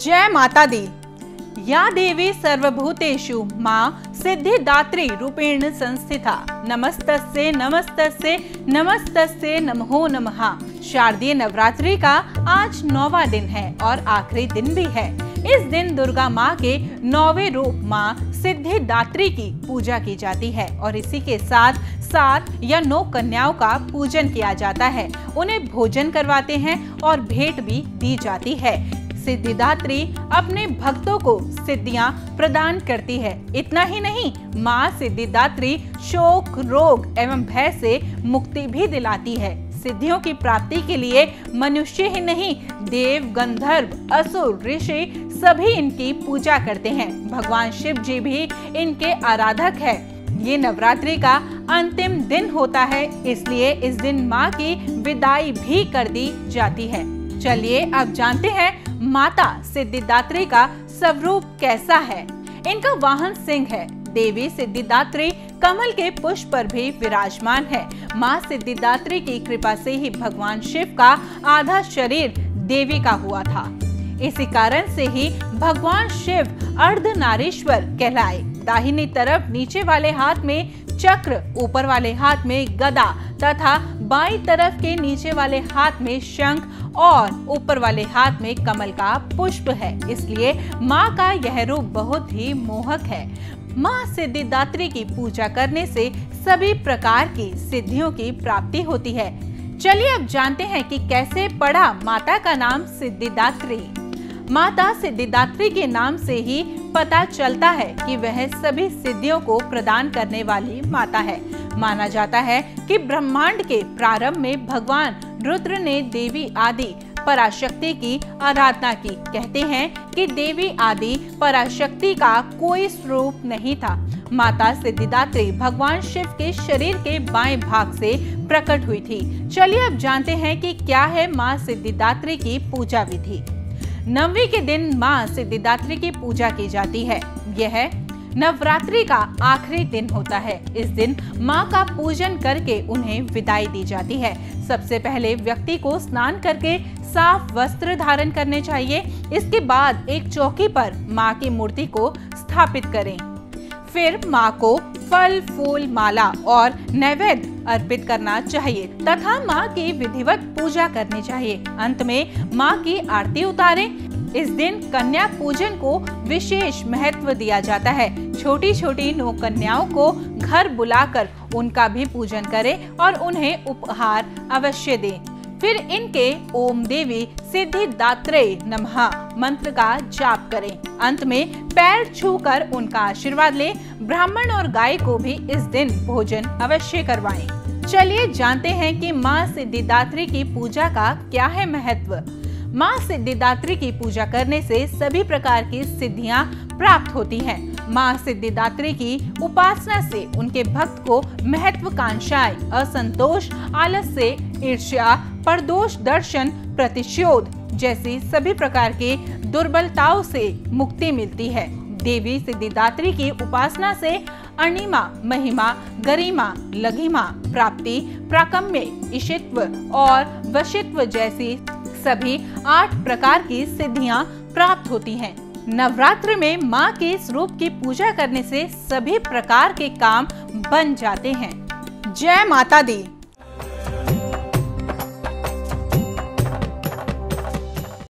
जय माता दी। या देवी सर्वभूतेषु मां सिद्धिदात्री रूपेण संस्थिता। नमस्तस्ये नमस्तस्ये नमस्तस्ये नमो नमः। शारदीय नवरात्रि का आज 9वां दिन है और आखिरी दिन भी है। इस दिन दुर्गा माँ के 9वें रूप माँ सिद्धिदात्री की पूजा की जाती है और इसी के साथ 7 या 9 कन्याओं का पूजन किया जाता है। उन्हें भोजन करवाते हैं और भेंट भी दी जाती है। सिद्धिदात्री अपने भक्तों को सिद्धियां प्रदान करती है। इतना ही नहीं, माँ सिद्धिदात्री शोक, रोग एवं भय से मुक्ति भी दिलाती है। सिद्धियों की प्राप्ति के लिए मनुष्य ही नहीं, देव, गंधर्व, असुर, ऋषि सभी इनकी पूजा करते हैं। भगवान शिव जी भी इनके आराधक है। ये नवरात्रि का अंतिम दिन होता है, इसलिए इस दिन माँ की विदाई भी कर दी जाती है। चलिए अब जानते हैं माता सिद्धिदात्री का स्वरूप कैसा है। इनका वाहन सिंह है। देवी सिद्धिदात्री कमल के पुष्प पर भी विराजमान है। माँ सिद्धिदात्री की कृपा से ही भगवान शिव का आधा शरीर देवी का हुआ था। इसी कारण से ही भगवान शिव अर्धनारीश्वर कहलाए। दाहिनी तरफ नीचे वाले हाथ में चक्र, ऊपर वाले हाथ में गदा तथा बाईं तरफ के नीचे वाले हाथ में शंख और ऊपर वाले हाथ में कमल का पुष्प है। इसलिए माँ का यह रूप बहुत ही मोहक है। माँ सिद्धिदात्री की पूजा करने से सभी प्रकार की सिद्धियों की प्राप्ति होती है। चलिए अब जानते हैं कि कैसे पड़ा माता का नाम सिद्धिदात्री। माता सिद्धिदात्री के नाम से ही पता चलता है कि वह सभी सिद्धियों को प्रदान करने वाली माता है। माना जाता है कि ब्रह्मांड के प्रारंभ में भगवान रुद्र ने देवी आदि पराशक्ति की आराधना की। कहते हैं कि देवी आदि पराशक्ति का कोई स्वरूप नहीं था। माता सिद्धिदात्री भगवान शिव के शरीर के बाएं भाग से प्रकट हुई थी। चलिए अब जानते हैं कि क्या है माँ सिद्धिदात्री की पूजा विधि। नवमी के दिन माँ सिद्धिदात्री की पूजा की जाती है। यह नवरात्रि का आखिरी दिन होता है। इस दिन माँ का पूजन करके उन्हें विदाई दी जाती है। सबसे पहले व्यक्ति को स्नान करके साफ वस्त्र धारण करने चाहिए। इसके बाद एक चौकी पर माँ की मूर्ति को स्थापित करें। फिर माँ को फल, फूल, माला और नैवेद्य अर्पित करना चाहिए तथा माँ की विधिवत पूजा करनी चाहिए। अंत में माँ की आरती उतारें। इस दिन कन्या पूजन को विशेष महत्व दिया जाता है। छोटी छोटी 9 कन्याओं को घर बुलाकर उनका भी पूजन करें और उन्हें उपहार अवश्य दें। फिर इनके ओम देवी सिद्धिदात्रे नमः मंत्र का जाप करें। अंत में पैर छूकर उनका आशीर्वाद लें। ब्राह्मण और गाय को भी इस दिन भोजन अवश्य करवाएं। चलिए जानते हैं कि माँ सिद्धिदात्री की पूजा का क्या है महत्व। माँ सिद्धिदात्री की पूजा करने से सभी प्रकार की सिद्धियां प्राप्त होती हैं। माँ सिद्धिदात्री की उपासना से उनके भक्त को महत्वाकांक्षाएं, असंतोष, आलस्य, ईर्ष्या, परदोष दर्शन, प्रतिशोध जैसी सभी प्रकार की दुर्बलताओं से मुक्ति मिलती है। देवी सिद्धिदात्री की उपासना से अणिमा, महिमा, गरिमा, लघिमा, प्राप्ति, प्राकम्य, ईशित्व और वशित्व जैसी सभी 8 प्रकार की सिद्धियां प्राप्त होती हैं। नवरात्र में माँ के स्वरूप की पूजा करने से सभी प्रकार के काम बन जाते हैं। जय माता दी।